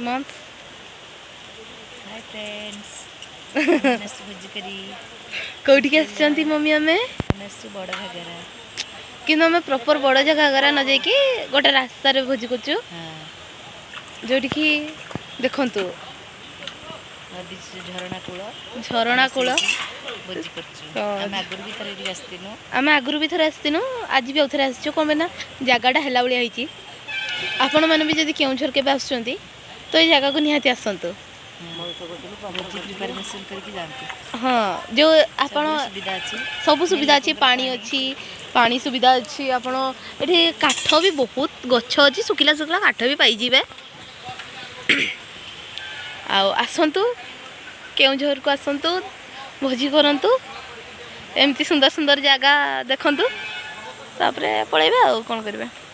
Mums hi friends कौटी के आसचंती mummy हमें बड़ घागरा कि आम प्रॉपर बड़ घागरा न जाकि गोटे रास्तार भोजी कर जो देखु झरणा कूल आम आगुरी भी थे आसतीनु आज भी आउे आसचु कौन ना जगटा है भाई आपण मैंने भी जब केउझर के आसुँच तो ये जगह को निहाती आसतु हाँ जो आपण सब सुविधा अच्छी पानी अच्छी पानी सुविधा अच्छी आपण ये काठ भी बहुत गछ अच्छी सुखिला सुखिला काठ भी पाइबे आसतु केउझर को आसतु भोजी करंतु एमती सुंदर सुंदर जगह देखंतु तापरे पळेबे आ कोन करबे।